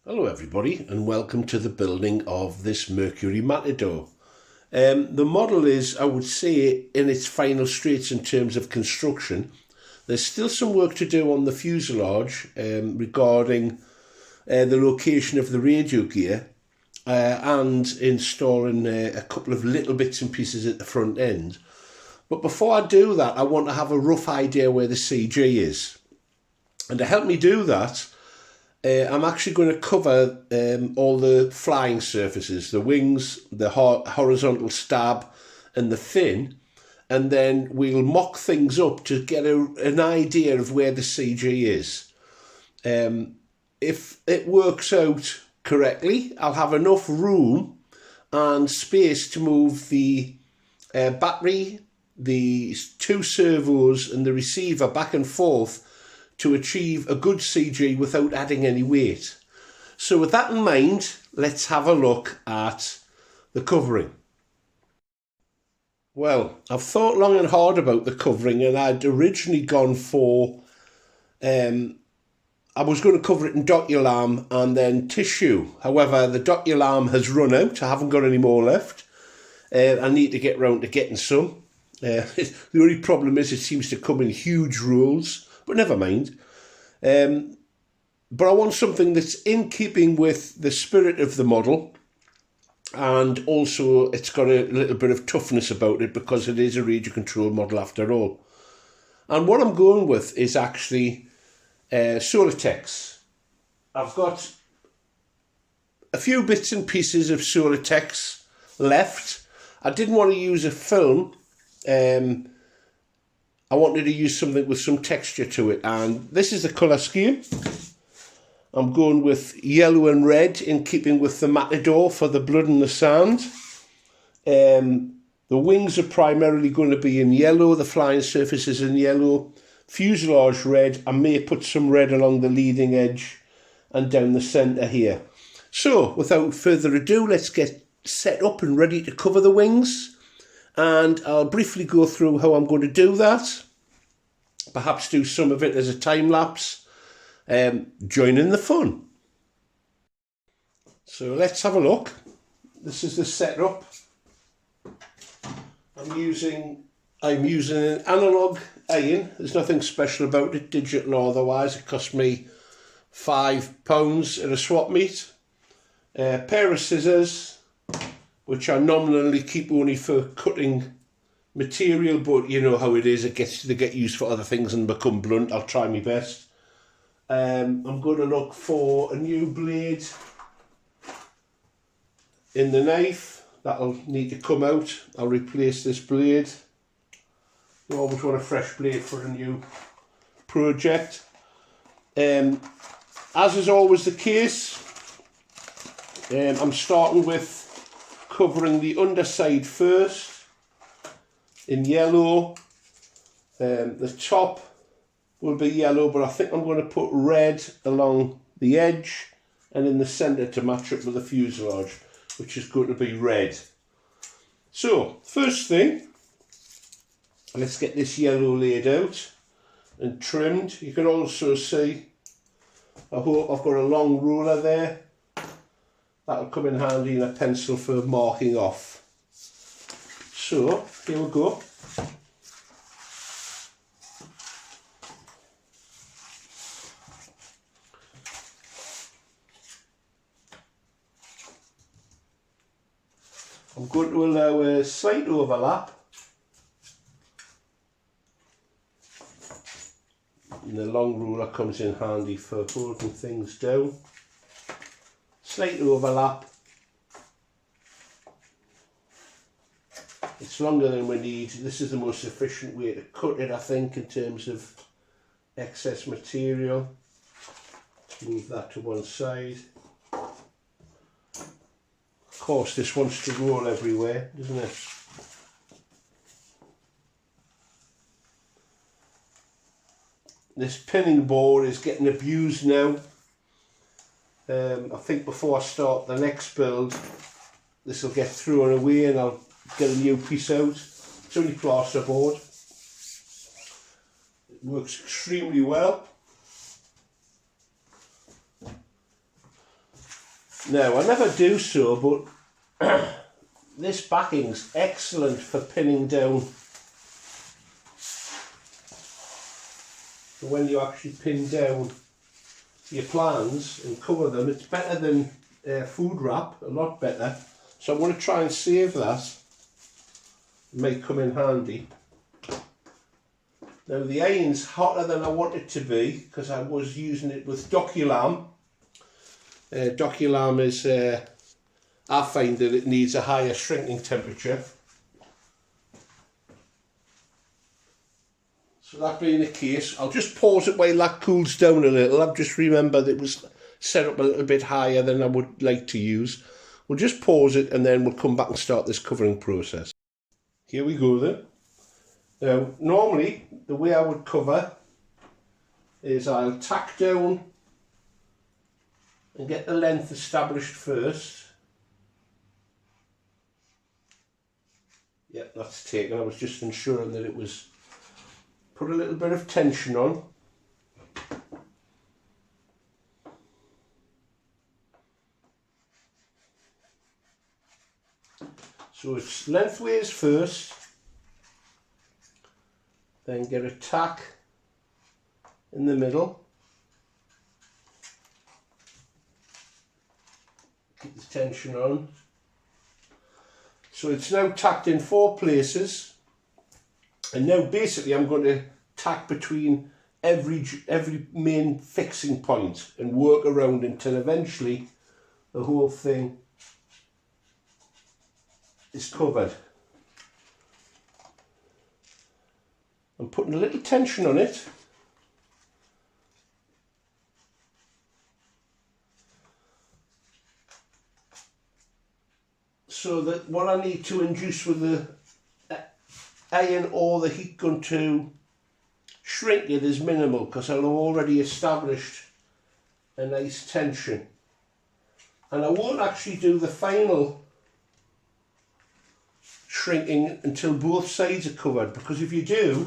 Hello everybody and welcome to the building of this Mercury Matador. The model is, I would say, in its final straits in terms of construction. There's still some work to do on the fuselage regarding the location of the radio gear and installing a couple of little bits and pieces at the front end. But before I do that, I want to have a rough idea where the CG is. And to help me do that, I'm actually going to cover all the flying surfaces, the wings, the horizontal stab and the fin, and then we'll mock things up to get an idea of where the CG is. If it works out correctly, I'll have enough room and space to move the battery, the two servos and the receiver back and forth to achieve a good CG without adding any weight. So with that in mind, let's have a look at the covering. Well, I've thought long and hard about the covering, and I'd originally gone for, I was going to cover it in doculam and then tissue. However, the doculam has run out. I haven't got any more left. I need to get round to getting some. The only problem is it seems to come in huge rolls. But never mind. But I want something that's in keeping with the spirit of the model, and also it's got a little bit of toughness about it because it is a radio control model after all. And what I'm going with is actually Solartex. I've got a few bits and pieces of Solartex left. I didn't want to use a film. I wanted to use something with some texture to it, and this is the colour scheme. I'm going with yellow and red in keeping with the Matador for the blood and the sand. The wings are primarily going to be in yellow, the flying surface is in yellow, fuselage red. I may put some red along the leading edge and down the centre here. So without further ado, let's get set up and ready to cover the wings. And I'll briefly go through how I'm going to do that. Perhaps do some of it as a time lapse. Join in the fun. So let's have a look. This is the setup. I'm using an analog iron. There's nothing special about it, digital or otherwise. It cost me £5 at a swap meet. A pair of scissors, which I nominally keep only for cutting material, but you know how it is, they get used for other things and become blunt. I'll try my best. I'm going to look for a new blade in the knife. That'll need to come out. I'll replace this blade. You always want a fresh blade for a new project. As is always the case, I'm starting with covering the underside first in yellow. The top will be yellow, but I think I'm going to put red along the edge and in the centre to match up with the fuselage, which is going to be red. So first thing, let's get this yellow laid out and trimmed. You can also see, I hope I've got a long ruler there. That'll come in handy in a pencil for marking off. So, here we go. I'm going to allow a slight overlap. And the long ruler comes in handy for holding things down. Slight overlap. It's longer than we need. This is the most efficient way to cut it, I think, in terms of excess material. Move that to one side. Of course, this wants to roll everywhere, doesn't it? This pinning board is getting abused now. I think before I start the next build, this will get thrown away and I'll get a new piece out. It's only plasterboard. It works extremely well. Now, I never do so, but this backing's excellent for pinning down. So when you actually pin down your plans and cover them, it's better than food wrap, a lot better. So I'm going to try and save that. It may come in handy. Now the iron's hotter than I want it to be because I was using it with Doculam. Doculam is, I find that it needs a higher shrinking temperature. So that being the case, I'll just pause it while that cools down a little. I've just remembered it was set up a little bit higher than I would like to use. We'll just pause it and then we'll come back and start this covering process. Here we go then. Now, normally, the way I would cover is I'll tack down and get the length established first. Yep, that's taken. I was just ensuring that it was, put a little bit of tension on. So it's lengthways first. Then get a tack in the middle. Keep the tension on. So it's now tacked in 4 places. And now basically I'm going to tack between every main fixing point and work around until eventually the whole thing is covered. I'm putting a little tension on it. So that what I need to induce with the iron or the heat gun to shrink it is minimal because I'll have already established a nice tension. And I won't actually do the final shrinking until both sides are covered, because if you do,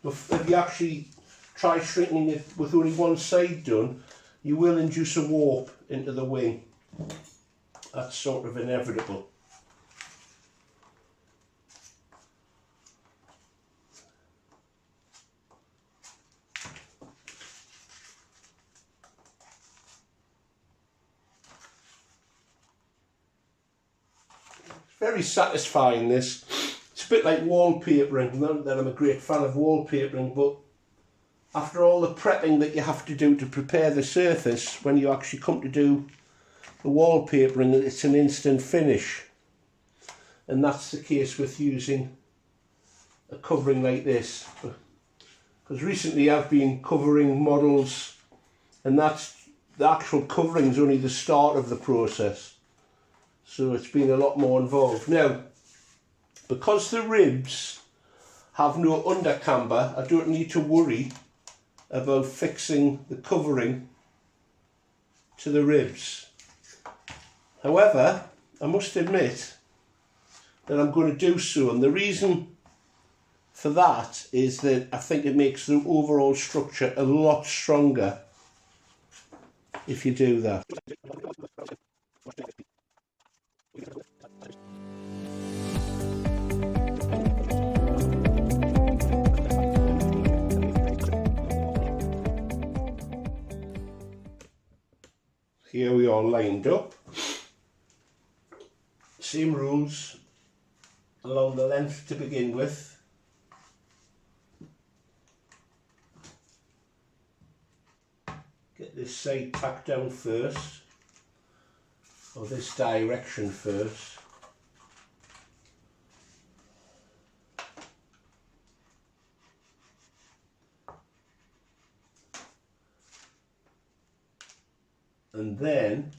if you actually try shrinking it with only one side done, you will induce a warp into the wing. That's sort of inevitable. It's very satisfying, this. It's a bit like wallpapering. Not that I'm a great fan of wallpapering, but after all the prepping that you have to do to prepare the surface, when you actually come to do the wallpapering, it's an instant finish. And that's the case with using a covering like this. Because recently I've been covering models, and that's the actual covering is only the start of the process. So it's been a lot more involved. Now, because the ribs have no undercamber, I don't need to worry about fixing the covering to the ribs. However, I must admit that I'm going to do so, and the reason for that is that I think it makes the overall structure a lot stronger if you do that. Here we are lined up. Same rules along the length to begin with. Get this side tacked down first, or this direction first. And then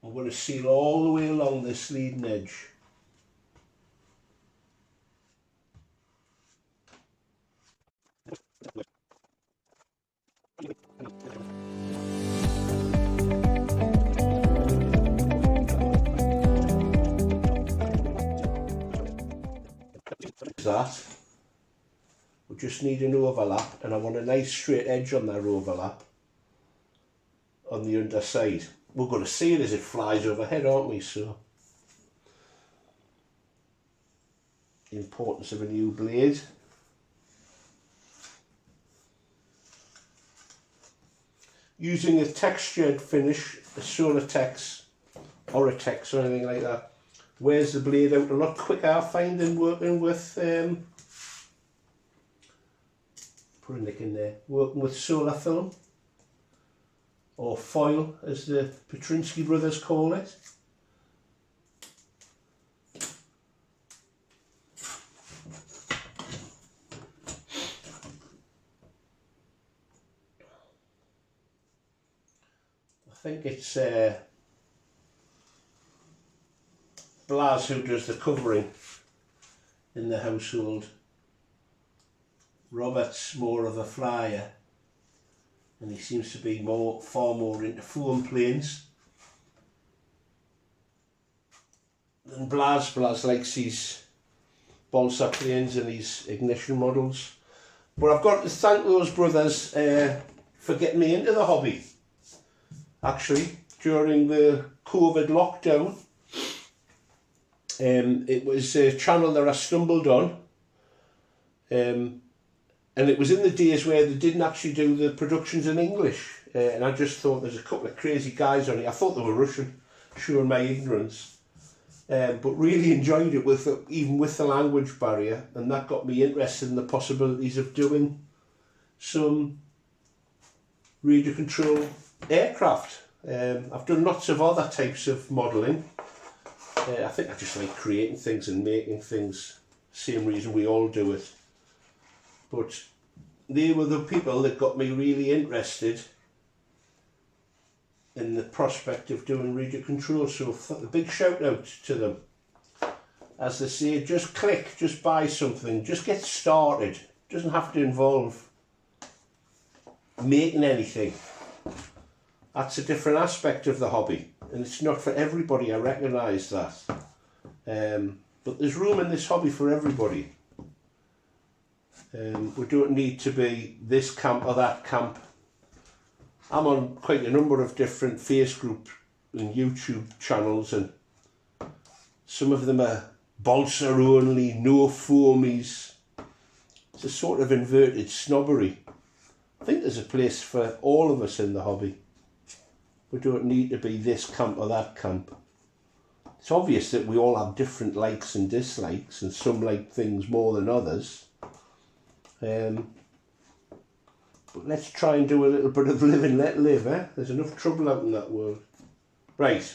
I'm going to seal all the way along this leading edge. That we just need an overlap, and I want a nice straight edge on that overlap. on the underside. We're going to see it as it flies overhead, aren't we? So the importance of a new blade. Using a textured finish, a Solartex or a Tex or anything like that, wears the blade out a lot quicker, I find, than working with put a nick in there, working with solar film or foil, as the Petrinsky brothers call it. I think it's Blas who does the covering in the household. Robert's more of a flyer, and he seems to be far more into foam planes than Blas. Blas likes his balsa planes and his ignition models. But I've got to thank those brothers for getting me into the hobby. Actually, during the COVID lockdown, it was a channel that I stumbled on, and it was in the days where they didn't actually do the productions in English, and I just thought there's a couple of crazy guys on it. I thought they were Russian, showing my ignorance, but really enjoyed it even with the language barrier, and that got me interested in the possibilities of doing some radio control aircraft. I've done lots of other types of modelling. I think I just like creating things and making things, same reason we all do it. But they were the people that got me really interested in the prospect of doing radio control, so a big shout out to them. As they say, just click, just buy something, just get started. It doesn't have to involve making anything. That's a different aspect of the hobby, and it's not for everybody, I recognise that. But there's room in this hobby for everybody. We don't need to be this camp or that camp. I'm on quite a number of different face group and YouTube channels, and some of them are balsa only, no foamies. It's a sort of inverted snobbery. I think there's a place for all of us in the hobby. We don't need to be this camp or that camp. It's obvious that we all have different likes and dislikes, and some like things more than others. But let's try and do a little bit of live and let live, eh? There's enough trouble out in that world. Right,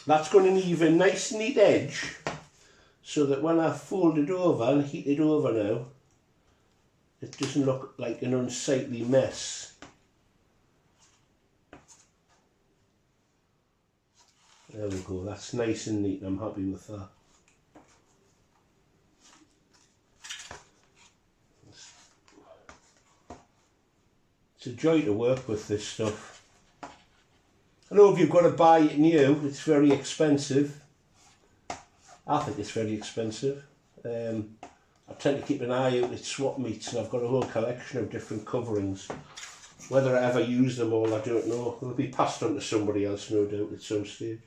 that's going to leave a nice neat edge, so that when I fold it over and heat it over now, it doesn't look like an unsightly mess. There we go, that's nice and neat, I'm happy with that. It's a joy to work with this stuff. I know if you've got to buy it new, it's very expensive. I think it's very expensive. I tend to keep an eye out at swap meets, and I've got a whole collection of different coverings. Whether I ever use them all, I don't know. They'll be passed on to somebody else, no doubt, at some stage.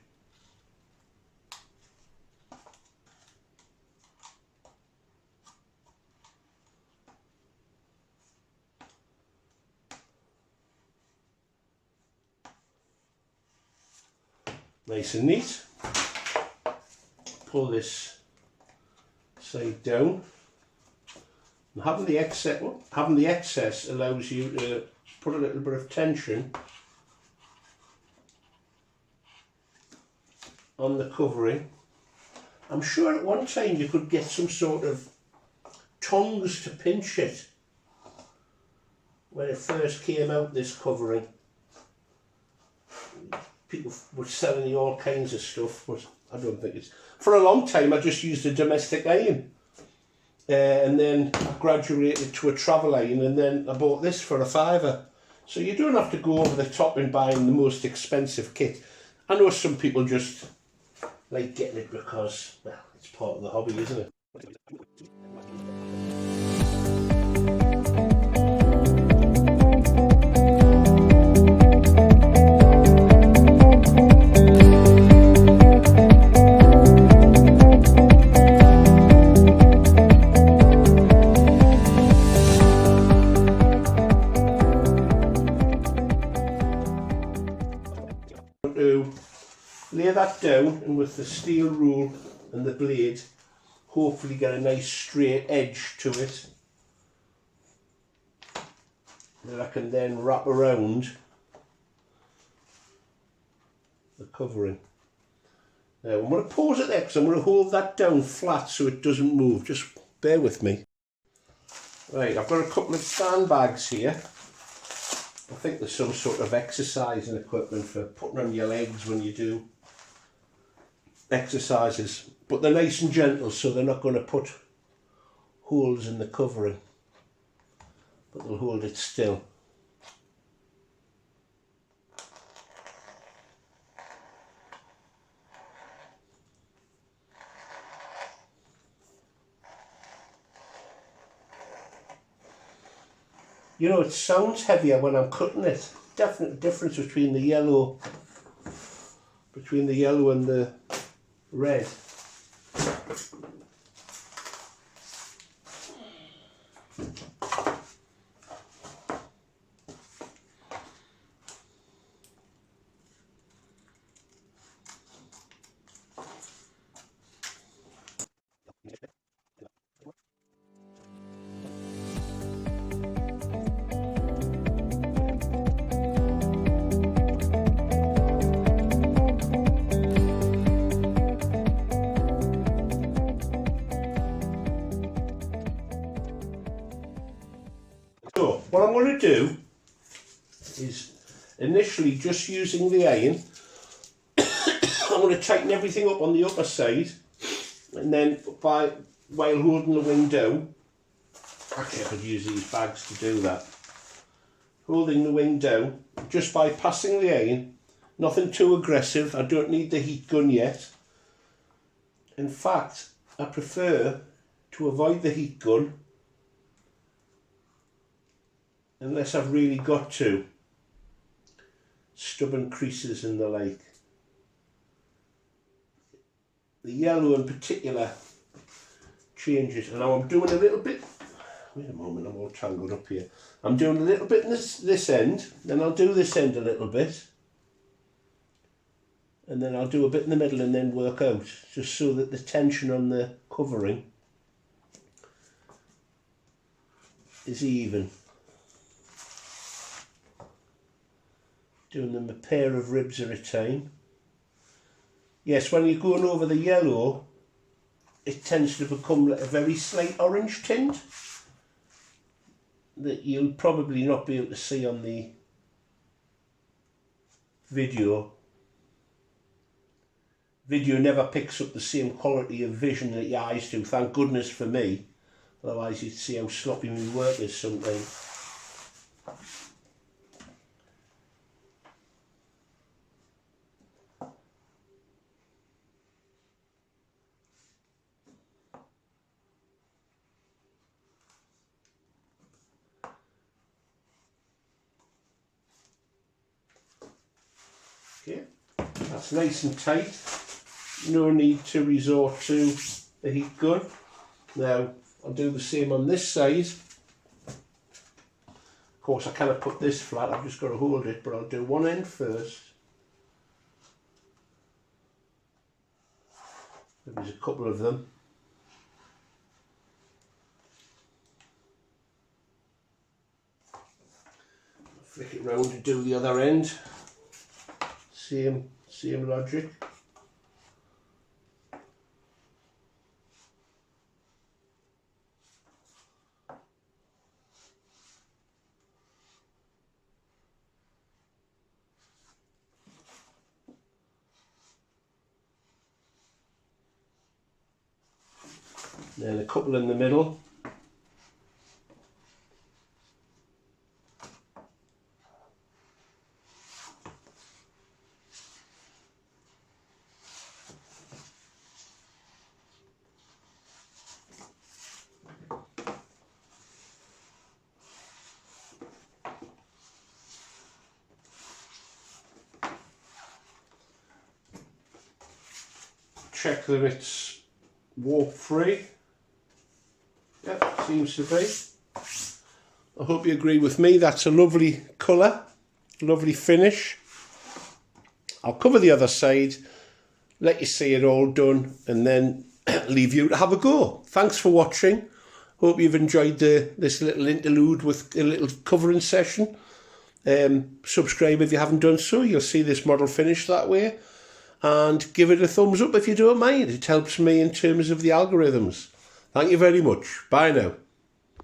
Nice and neat. Pull this side down. And having the excess allows you to put a little bit of tension on the covering. I'm sure at one time you could get some sort of tongs to pinch it when it first came out, this covering. People were selling you all kinds of stuff, but I don't think it's... For a long time I just used a domestic iron, and then I graduated to a travel iron, and then I bought this for £5. So you don't have to go over the top in buying the most expensive kit. I know some people just like getting it because, well, it's part of the hobby, isn't it? lay that down, and with the steel rule and the blade, hopefully get a nice straight edge to it that I can then wrap around the covering. Now I'm going to pause it there because I'm going to hold that down flat so it doesn't move. Just bear with me. Right, I've got a couple of sandbags here. I think there's some sort of exercising equipment for putting on your legs when you do exercises. But they're nice and gentle, so they're not going to put holes in the covering. But they'll hold it still. You know, it sounds heavier when I'm cutting it. Definite difference between the yellow and the red. So what I'm going to do is initially just using the iron, I'm going to tighten everything up on the upper side, and then while holding the wing down, actually I could use these bags to do that, holding the wing down just by passing the iron, nothing too aggressive. I don't need the heat gun yet. In fact, I prefer to avoid the heat gun unless I've really got to. Stubborn creases and the like. The yellow in particular changes, and now I'm doing a little bit, wait a moment, I'm all tangled up here. I'm doing a little bit in this end, then I'll do this end a little bit, and then I'll do a bit in the middle and then work out, just so that the tension on the covering is even. Doing them a pair of ribs at a time. Yes, when you're going over the yellow, it tends to become like a very slight orange tint that you'll probably not be able to see on the video. Video never picks up the same quality of vision that your eyes do, thank goodness for me. Otherwise you'd see how sloppy my work is sometimes. Okay, that's nice and tight. No need to resort to the heat gun. Now I'll do the same on this side. Of course I cannot put this flat, I've just got to hold it, but I'll do one end first. There's a couple of them. Flick it round to do the other end. Same logic. Then a couple in the middle. Check that it's warp free. Yep, seems to be. I hope you agree with me, that's a lovely colour, lovely finish. I'll cover the other side let you see it all done, and then leave you to have a go. Thanks for watching. Hope you've enjoyed this little interlude with a little covering session. Subscribe if you haven't done so. You'll see this model finished that way. And give it a thumbs up if you don't mind. It helps me in terms of the algorithms. Thank you very much. Bye now.